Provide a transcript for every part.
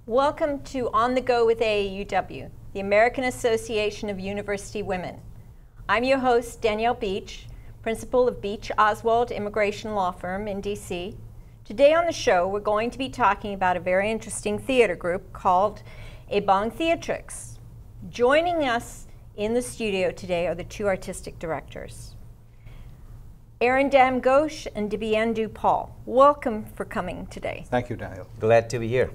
Welcome to On the Go with AAUW, the American Association of University Women. I'm your host, Danielle Beach, principal of Beach Oswald Immigration Law Firm in DC. Today on the show, we're going to be talking about a very interesting theater group called Ebong TheatriX. Joining us in the studio today are the two artistic directors, Arindam Ghosh and Dibyendu Paul. Welcome for coming today. Thank you, Daniel. Glad to be here.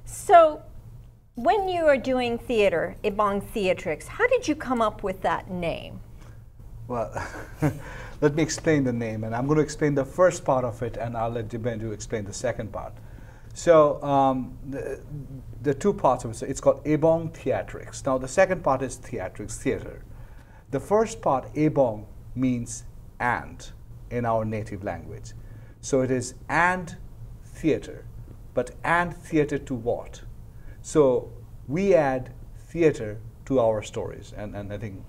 So, when you are doing theater, Ebong TheatriX, how did you come up with that name? Well, let me explain the name, and I'm going to explain the first part of it, and I'll let Dibyendu explain the second part. So, the two parts of it, so it's called Ebong TheatriX. Now, the second part is theatrics, theater. The first part, Ebong, means and in our native language. So, it is and theater. But and theater to what? So we add theater to our stories, and I think.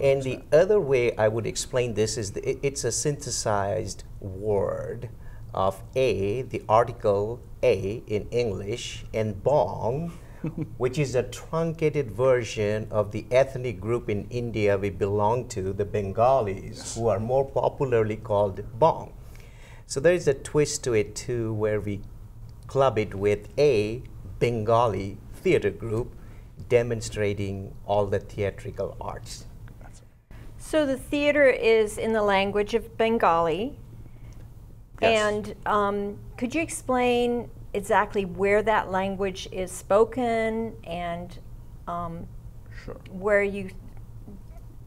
And the other way I would explain this is it's a synthesized word of A, the article A in English, and Bong, which is a truncated version of the ethnic group in India we belong to, the Bengalis, who are more popularly called Bong. So there is a twist to it too, where we club it with a Bengali theater group demonstrating all the theatrical arts. So the theater is in the language of Bengali. Yes. And could you explain exactly where that language is spoken and Sure. where you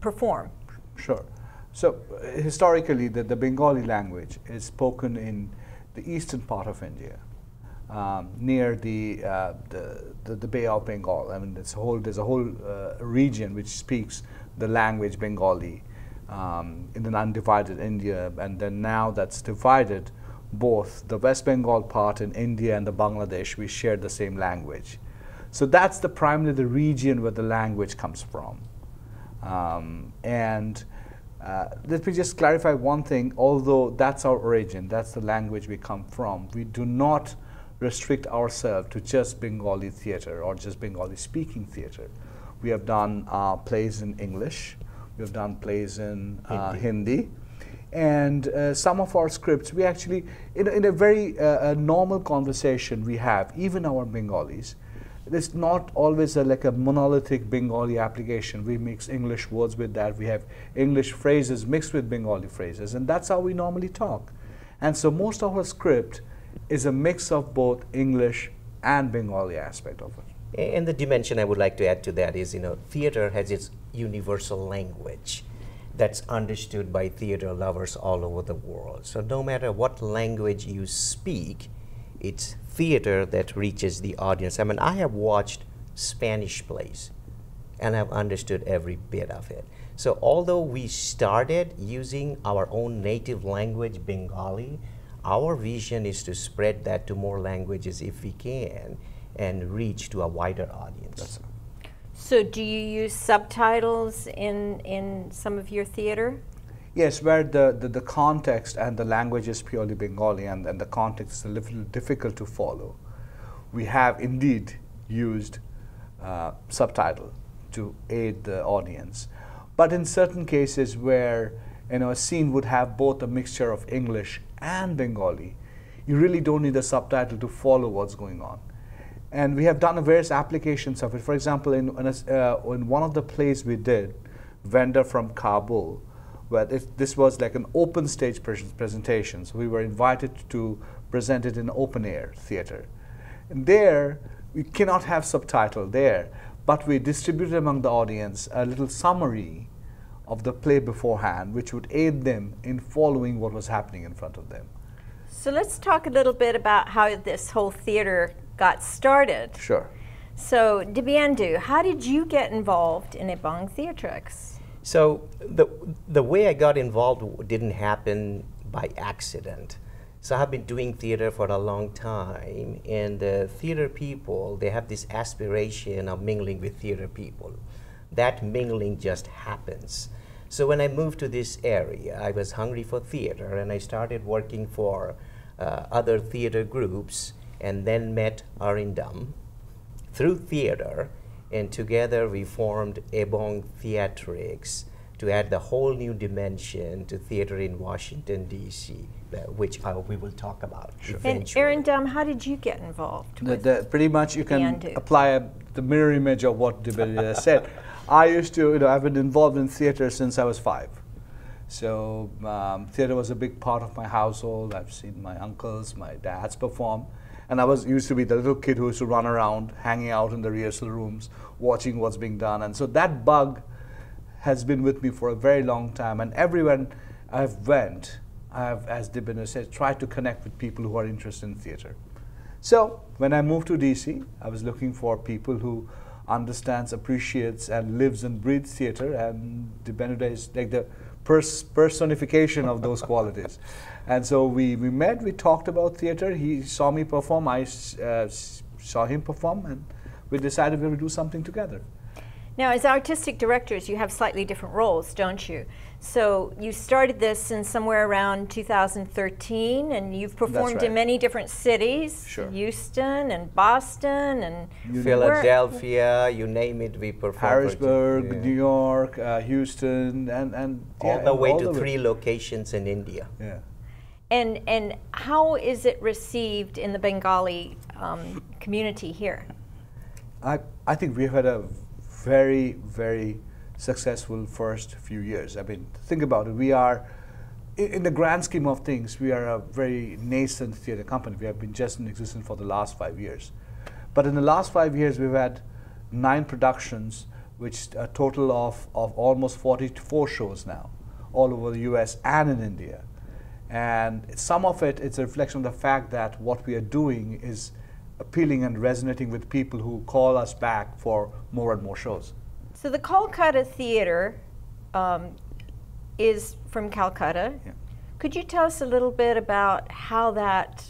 perform? Sure. So historically, the Bengali language is spoken in the eastern part of India. Near the Bay of Bengal. I mean, there's a whole region which speaks the language Bengali in the undivided India, and then now that's divided. Both the West Bengal part in India and the Bangladesh, we share the same language. So that's primarily the region where the language comes from. Let me just clarify one thing. Although that's our origin, that's the language we come from, we do not restrict ourselves to just Bengali theater or just Bengali speaking theater. We have done plays in English, we have done plays in Hindi, and some of our scripts we actually, in a very normal conversation we have, even our Bengalis, it's not always like a monolithic Bengali application. We mix English words with that, we have English phrases mixed with Bengali phrases, and that's how we normally talk. And so most of our script is a mix of both English and Bengali aspect of it. And the dimension I would like to add to that is, theater has its universal language that's understood by theater lovers all over the world. So no matter what language you speak, it's theater that reaches the audience. I mean, I have watched Spanish plays and I've understood every bit of it. So although we started using our own native language, Bengali, our vision is to spread that to more languages if we can and reach to a wider audience. That's it. So do you use subtitles in some of your theater? Yes, where the context and the language is purely Bengali and the context is a little difficult to follow. We have indeed used subtitle to aid the audience. But in certain cases where a scene would have both a mixture of English and Bengali, you really don't need a subtitle to follow what's going on. And we have done various applications of it. For example, in one of the plays we did, Vendor from Kabul, where this was like an open stage presentation. So we were invited to present it in open air theater. And there, we cannot have subtitle there, but we distributed among the audience a little summary of the play beforehand, which would aid them in following what was happening in front of them. So let's talk a little bit about how this whole theater got started. Sure. So, Dibyendu, how did you get involved in Ebong TheatriX? So the way I got involved didn't happen by accident. So I've been doing theater for a long time, and the theater people, they have this aspiration of mingling with theater people. That mingling just happens. So when I moved to this area, I was hungry for theater, and I started working for other theater groups, and then met Arindam through theater, and together we formed Ebong TheatriX to add the whole new dimension to theater in Washington, D.C., which we will talk about eventually. And Arindam, how did you get involved? Pretty much you can Dibyendu? apply the mirror image of what Dibyendu said. I used to, I've been involved in theater since I was 5. So theater was a big part of my household. I've seen my uncles, my dads perform. And I used to be the little kid who used to run around, hanging out in the rehearsal rooms, watching what's being done. And so that bug has been with me for a very long time. And everywhere I've went, I've, as Dibyendu said, tried to connect with people who are interested in theater. So when I moved to DC, I was looking for people who understands, appreciates, and lives and breathes theater. And Dibyendu is like the personification of those qualities. And so we met, we talked about theater, he saw me perform, I saw him perform, and we decided we would do something together. Now, as artistic directors, you have slightly different roles, don't you? So you started this in somewhere around 2013, and you've performed in many different cities, Houston and Boston and Philadelphia, you name it, we performed. Harrisburg, New York, Houston, and all the way to 3 locations in India. Yeah. And how is it received in the Bengali community here? I think we've had a very, very successful first few years. I mean, think about it. We are, in the grand scheme of things, we are a very nascent theater company. We have been just in existence for the last 5 years. But in the last 5 years, we've had 9 productions, which a total of almost 44 shows now, all over the US and in India. And some of it's a reflection of the fact that what we are doing is appealing and resonating with people who call us back for more and more shows. So the Kolkata Theater is from Calcutta. Yeah. Could you tell us a little bit about how that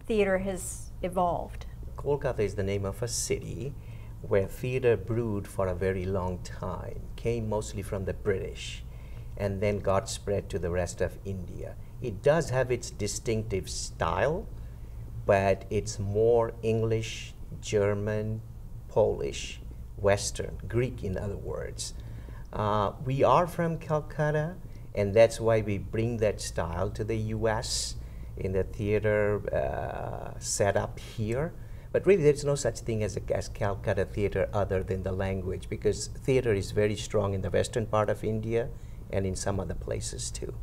theater has evolved? Kolkata is the name of a city where theater brewed for a very long time, came mostly from the British, and then got spread to the rest of India. It does have its distinctive style, but it's more English, German, Polish, Western, Greek in other words. We are from Calcutta, and that's why we bring that style to the US in the theater setup here. But really there's no such thing as Calcutta theater other than the language, because theater is very strong in the western part of India and in some other places too.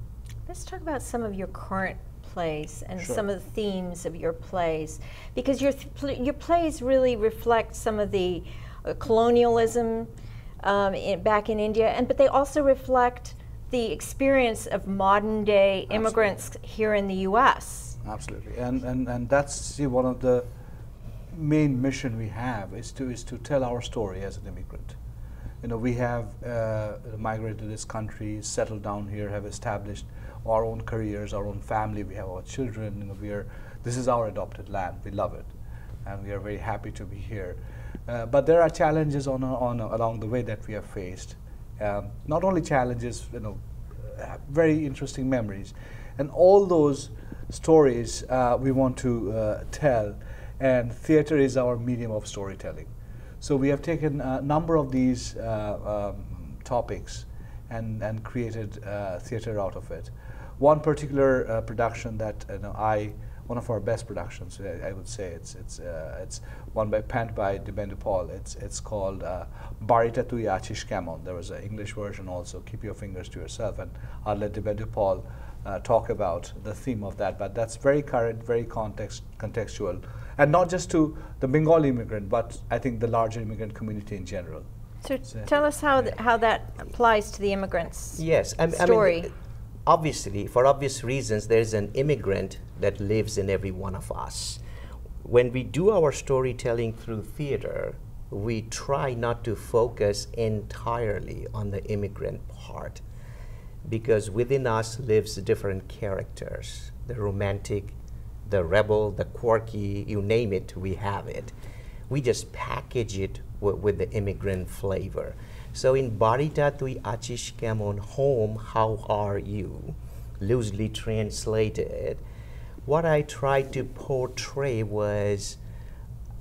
Let's talk about some of your current plays and some of the themes of your plays, because your plays really reflect some of the colonialism back in India, but they also reflect the experience of modern day immigrants here in the US. Absolutely, and that's one of the main mission we have is to tell our story as an immigrant. You know, we have migrated to this country, settled down here, have established our own careers, our own family. We have our children. You know, this is our adopted land. We love it, and we are very happy to be here. But there are challenges along the way that we have faced. Not only challenges, you know, very interesting memories, and all those stories we want to tell. And theater is our medium of storytelling. So we have taken a number of these topics and created theater out of it. One particular production that one of our best productions, I would say, it's one penned by Dibyendu Paul. It's called Barita Tui Achish Kemon. There was an English version also, Keep Your Fingers to Yourself, and I'll let Dibyendu Paul talk about the theme of that. But that's very current, very contextual, and not just to the Bengali immigrant, but I think the larger immigrant community in general. So tell us how that applies to the immigrants' story. I mean, obviously, for obvious reasons, there's an immigrant that lives in every one of us. when we do our storytelling through theater, we try not to focus entirely on the immigrant part, because within us lives different characters, the romantic, the rebel, the quirky, you name it, we have it. We just package it with the immigrant flavor. So in Barita tui achish kamon, home, how are you, loosely translated, what I tried to portray was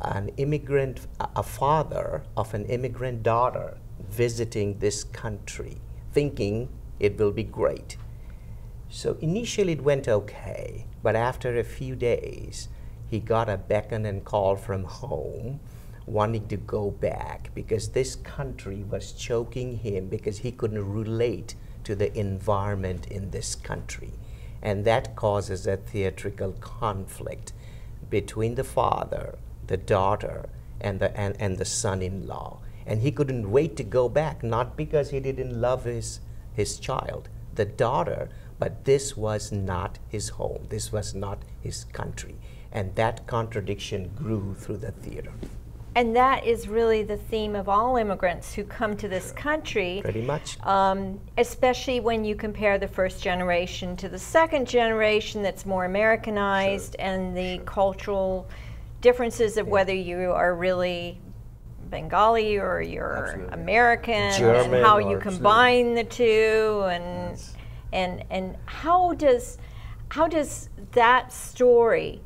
an immigrant, a father of an immigrant daughter visiting this country, thinking it will be great. So initially it went okay, but after a few days, he got a beckon and call from home, wanting to go back because this country was choking him because he couldn't relate to the environment in this country. And that causes a theatrical conflict between the father, the daughter, and the son-in-law. And he couldn't wait to go back, not because he didn't love his child, the daughter, but this was not his home. This was not his country. And that contradiction grew through the theater. And that is really the theme of all immigrants who come to this country. Pretty much. Especially when you compare the first generation to the second generation that's more Americanized, and the cultural differences of whether you are really Bengali or you're American, German, and how you combine the two, and how does that story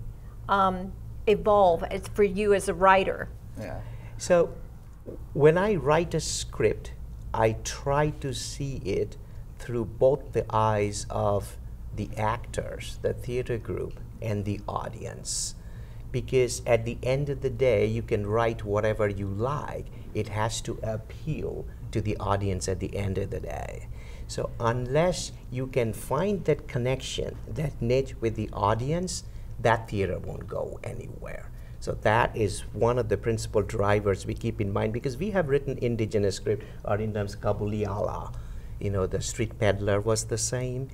evolve for you as a writer? Yeah. So when I write a script, I try to see it through both the eyes of the actors, the theater group, and the audience. Because at the end of the day, you can write whatever you like. It has to appeal to the audience at the end of the day. So unless you can find that connection, that niche with the audience, that theater won't go anywhere. So that is one of the principal drivers we keep in mind, because we have written indigenous script. Arindam's Kabuliala, the street peddler was the same.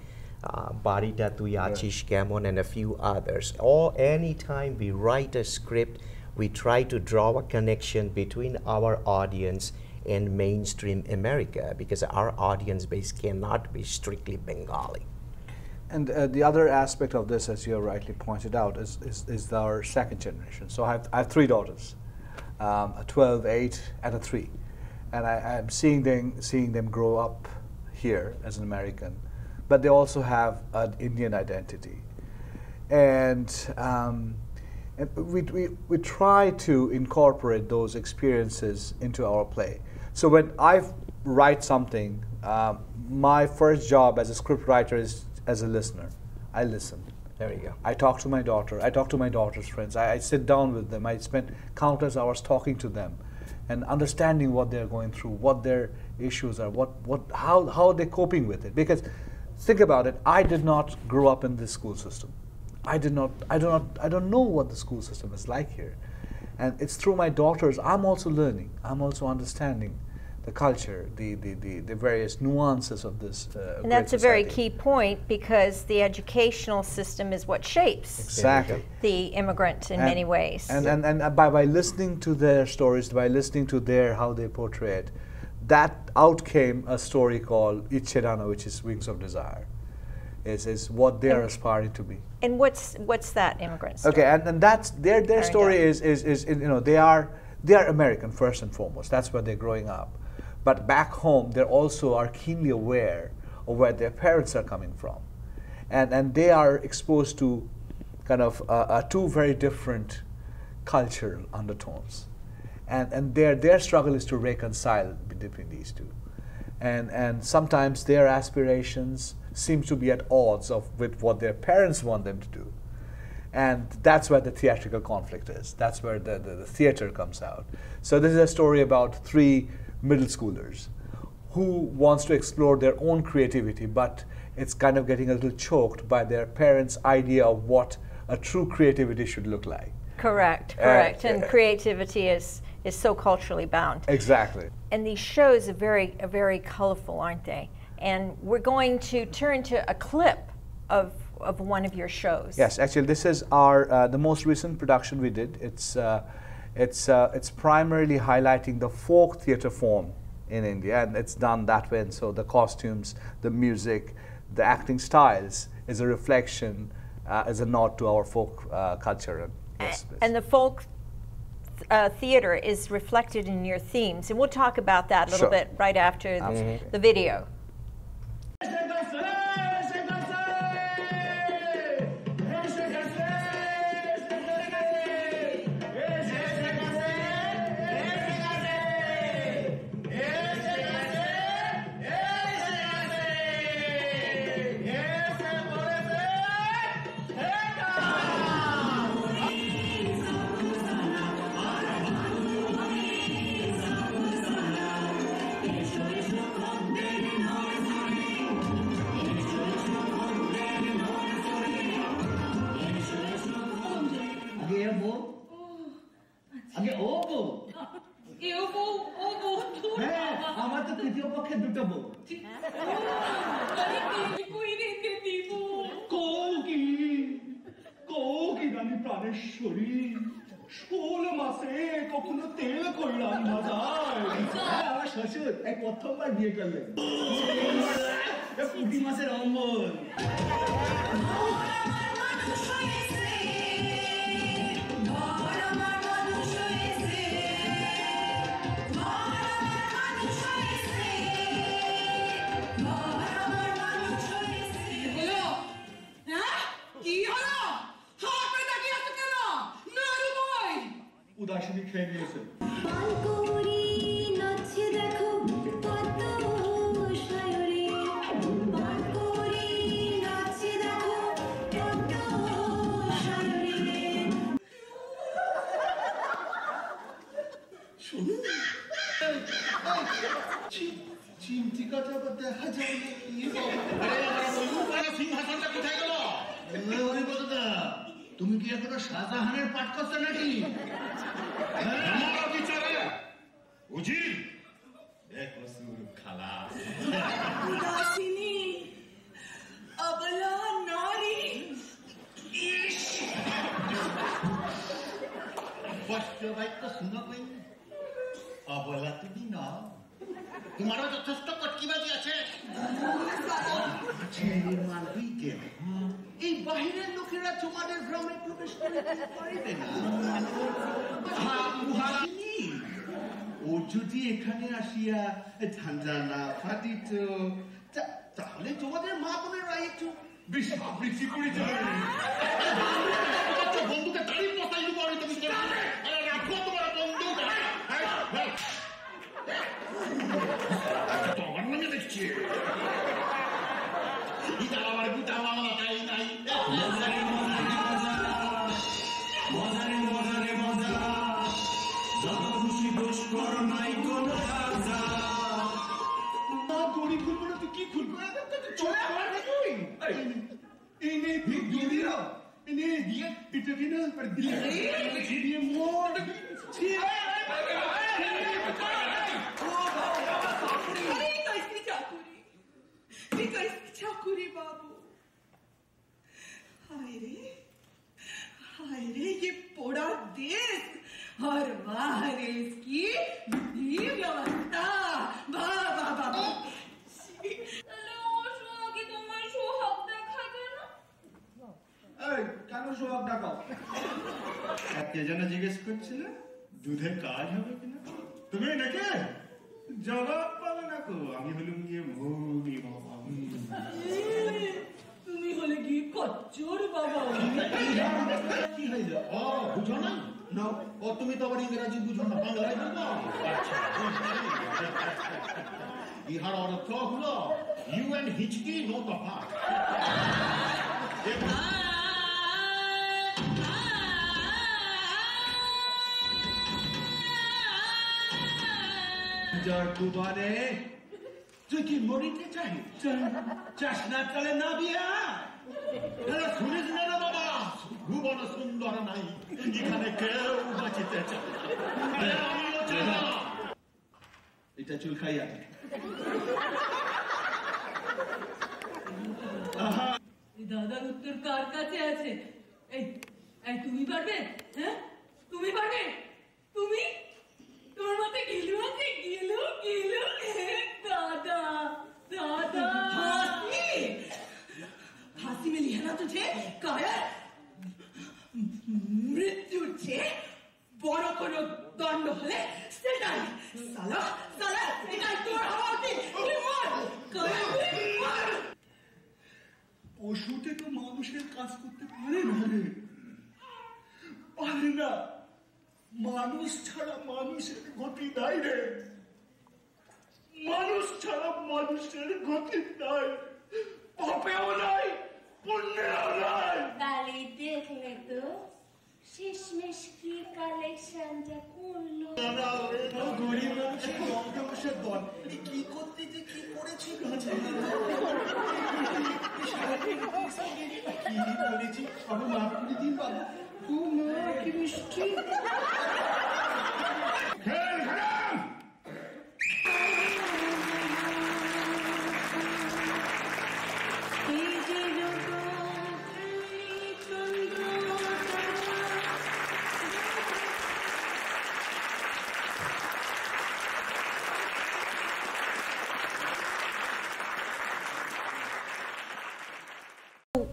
Barita tui achish kamon, and a few others. Anytime we write a script, we try to draw a connection between our audience and mainstream America, because our audience base cannot be strictly Bengali. And the other aspect of this, as you rightly pointed out, is our second generation. So I have three daughters, a 12, 8, and a 3. And I'm seeing them grow up here as an American, but they also have an Indian identity. And we try to incorporate those experiences into our play. So when I write something, my first job as a script writer is as a listener. I listen. There you go. I talk to my daughter. I talk to my daughter's friends. I sit down with them. I spend countless hours talking to them and understanding what they're going through, what their issues are, how they're coping with it. Because think about it, I did not grow up in this school system. I don't know what the school system is like here. And it's through my daughters I'm also learning. I'm also understanding the culture, the various nuances of this and that's a very key point, because the educational system is what shapes the immigrant in many ways. And by listening to their stories, by listening to how they portray it, that out came a story called Ichedana, which is Wings of Desire. Is what they are aspiring to be. And what's that immigrant story? Okay, and that's their story is they are American first and foremost. That's where they're growing up. But back home, they also are keenly aware of where their parents are coming from. And they are exposed to kind of two very different cultural undertones. And their struggle is to reconcile between these two. And sometimes their aspirations seem to be at odds with what their parents want them to do. And that's where the theatrical conflict is. That's where the theater comes out. So this is a story about 3 middle schoolers who wants to explore their own creativity, but it's kind of getting a little choked by their parents' idea of what a true creativity should look like. Correct. And creativity is so culturally bound. Exactly. And these shows are very colorful, aren't they? And we're going to turn to a clip of of one of your shows. Yes, actually, this is our the most recent production we did. It's primarily highlighting the folk theatre form in India, and it's done that way. And so the costumes, the music, the acting styles is a reflection, is a nod to our folk culture. And the folk theater is reflected in your themes, and we'll talk about that a little bit right after the video. You and Hitchki know the part. কুবারে তুই কি মরিতে চাই চাস না চলে না বিয়া শুনিস না রে বাবা ভুবন সুন্দর নাই এখানে কেউ বাঁচিতে চায় এটা চুল খাইয়া দাদার উত্তর কার কাছে আছে? এই এই তুমি পারবে? হ্যাঁ, তুমি পারবে? তুমি তোমার মাথায় গিলু আছে? গিলু গিলু দাদা দাদা फांसी में लिया ना तुझे कायर मृत्यु छे बड़ कोनो दंड हले सेटाई साला साला एटाई तोर हवा उचित তুই মর কাयर তুই মর পশুতে তো মানুষের কাজ করতে পারে না রে, পারে না। মানুষ ছাড়া মানুষের গতি নাই রে, মানুষ ছাড়া মানুষের গতি নাই, পাপেও নাই পুণ্যেও নাই। তাহলে দেখলে তো শেষমেশ কি কালেকশনটা করলো। গরিব মানুষের দমদমসের দল কি করতে যে কি করেছি কি করেছি আমি মাফ করে দিন বাবু। ও মা কি মিষ্টি।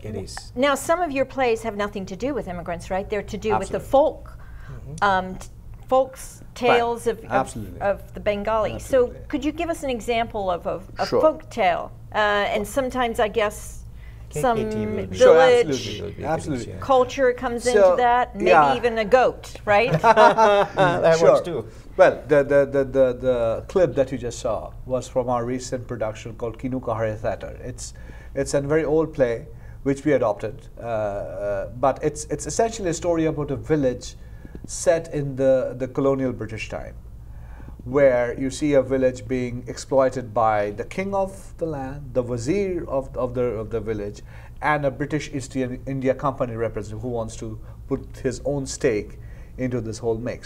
It is. Now, some of your plays have nothing to do with immigrants, right? They're to do with the folk, folks tales of the Bengali. Absolutely. So, could you give us an example of a Sure. folk tale? And sometimes, I guess, some KKT will be- Sure, village absolutely. Absolutely. culture comes So, into that. Maybe yeah. even a goat, right? That Sure. works too. Well, the clip that you just saw was from our recent production called Ebong TheatriX. It's a very old play which we adopted, but it's essentially a story about a village set in the colonial British time, where you see a village being exploited by the king of the land, the vizier of the village, and a British East India Company representative who wants to put his own stake into this whole mix.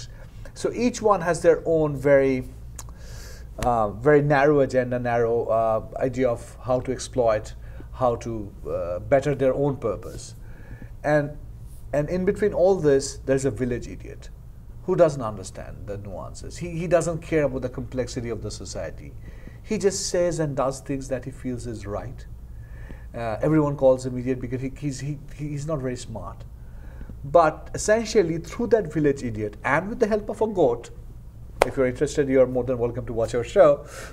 So each one has their own very narrow agenda, narrow idea of how to exploit, how to better their own purpose. And in between all this, there's a village idiot who doesn't understand the nuances. He doesn't care about the complexity of the society. He just says and does things that he feels is right. Everyone calls him idiot because he's not very smart. But essentially, through that village idiot and with the help of a goat, if you're interested, you're more than welcome to watch our show.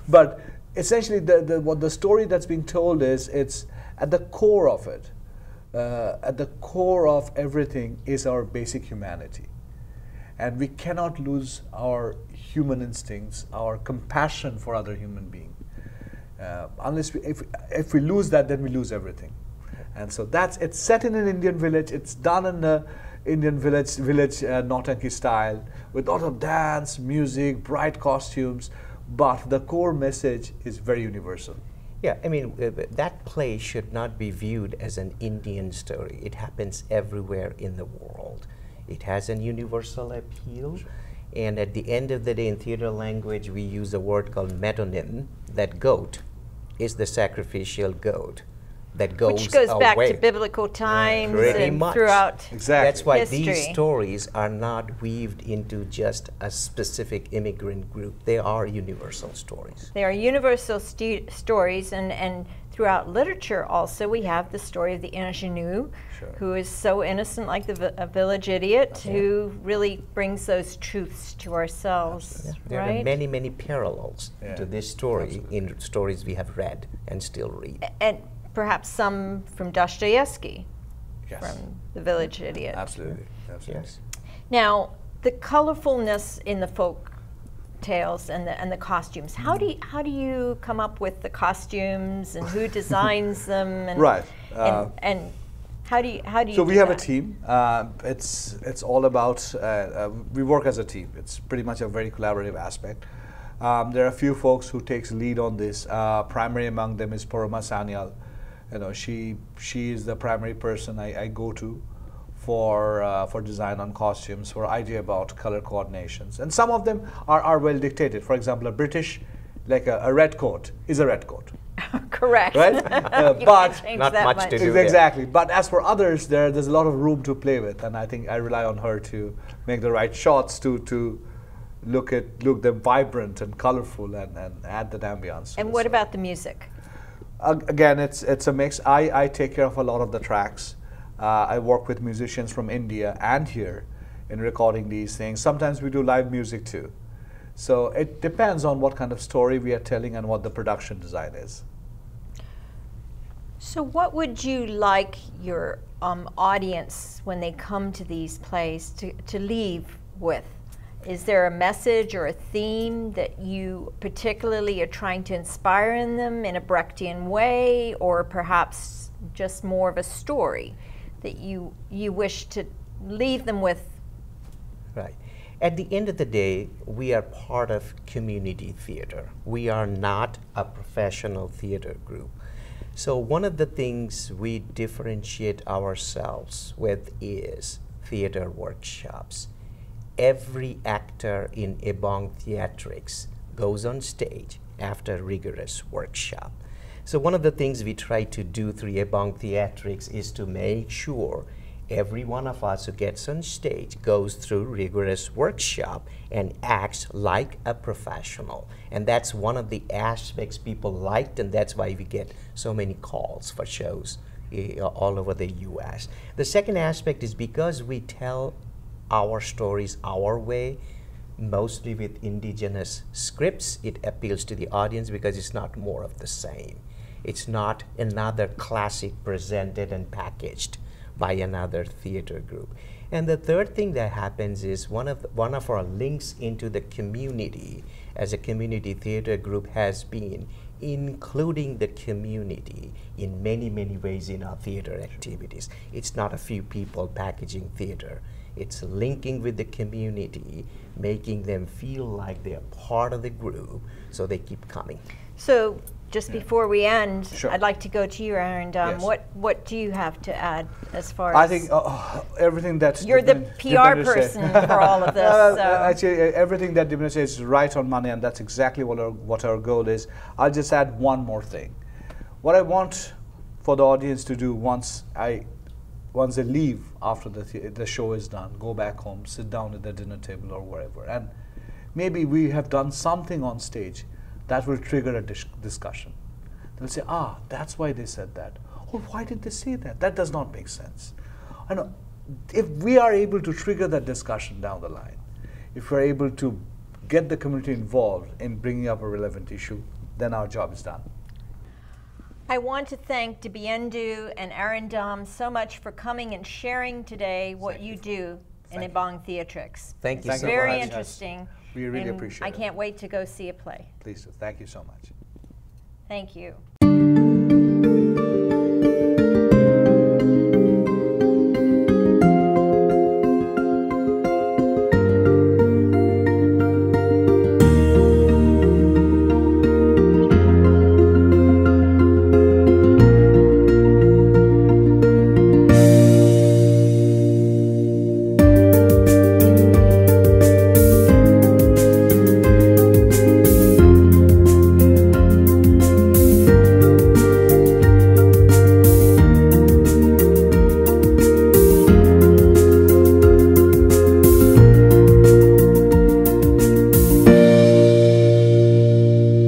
But essentially, what the story that's being told is, it's at the core of it, at the core of everything is our basic humanity. And we cannot lose our human instincts, our compassion for other human beings. Unless if we lose that, then we lose everything. And so it's set in an Indian village. It's done in the Indian village Nautanki style, with a lot of dance, music, bright costumes. But the core message is very universal. Yeah, I mean, that play should not be viewed as an Indian story. It happens everywhere in the world. It has an universal appeal. And at the end of the day, in theater language, we use a word called metonym. That goat is the sacrificial goat that goes Which goes back away. to biblical times Pretty and much. throughout. Exactly. That's why history. these stories are not weaved into just a specific immigrant group. They are universal stories. They are universal stories, and throughout literature also we have the story of the ingenue, Sure. who is so innocent like a village idiot, who really brings those truths to ourselves, There right? are many, many parallels Yeah. to this story Absolutely. in stories we have read and still read. And perhaps some from Dostoevsky, Yes. from the village idiot. Absolutely. Absolutely. Yes. Now, the colorfulness in the folk tales and the costumes. How do you come up with the costumes, and who designs them? And, Right. And how do you? So do we have a that? team. It's all about we work as a team. It's pretty much a very collaborative aspect. There are a few folks who takes lead on this. Primary among them is Poroma Sanyal. She is the primary person I go to for design on costumes, for idea about color coordinations, and some of them are well dictated. For example, a British, like a red coat is a red coat. Of Correct. Right? You But can't change not that much to do. there. exactly. But as for others, there's a lot of room to play with, and I think I rely on her to make the right shots to look them vibrant and colorful and add that ambiance. to And the what story. about the music? Again, it's a mix. I take care of a lot of the tracks. I work with musicians from India and here in recording these things. Sometimes we do live music too. So it depends on what kind of story we are telling and what the production design is. So what would you like your audience, when they come to these plays, to leave with? Is there a message or a theme that you particularly are trying to inspire in them in a Brechtian way, or perhaps just more of a story that you wish to leave them with? Right. At the end of the day, we are part of community theater. We are not a professional theater group. So one of the things we differentiate ourselves with is theater workshops. Every actor in Ebong TheatriX goes on stage after rigorous workshop. So one of the things we try to do through Ebong TheatriX is to make sure every one of us who gets on stage goes through rigorous workshop and acts like a professional. And that's one of the aspects people liked, and that's why we get so many calls for shows all over the US. The second aspect is because we tell our stories our way, mostly with indigenous scripts, it appeals to the audience because it's not more of the same. It's not another classic presented and packaged by another theater group. And the third thing that happens is one of our links into the community as a community theater group has been including the community in many, many ways in our theater activities. It's not a few people packaging theater. It's linking with the community, making them feel like they're part of the group, so they keep coming. So just before we end, Sure. I'd like to go to you, Aaron. Yes. What do you have to add as far I as... think everything that You're the PR person for all of this. So. Actually, everything that Dimna says is right on money, and that's exactly what our goal is. I'll just add one more thing. What I want for the audience to do once they leave after the show is done, go back home, sit down at the dinner table or wherever, and maybe we have done something on stage that will trigger a discussion. They'll say, that's why they said that. Or why did they say that? That does not make sense. I know, if we are able to trigger that discussion down the line, if we're able to get the community involved in bringing up a relevant issue, then our job is done. I want to thank Dibiendu and Arindam so much for coming and sharing today what you do in Ebong TheatriX. Thank you It's so very much. interesting. We really and appreciate I it. can't wait to go see a play. Please do. Thank you so much. Thank you.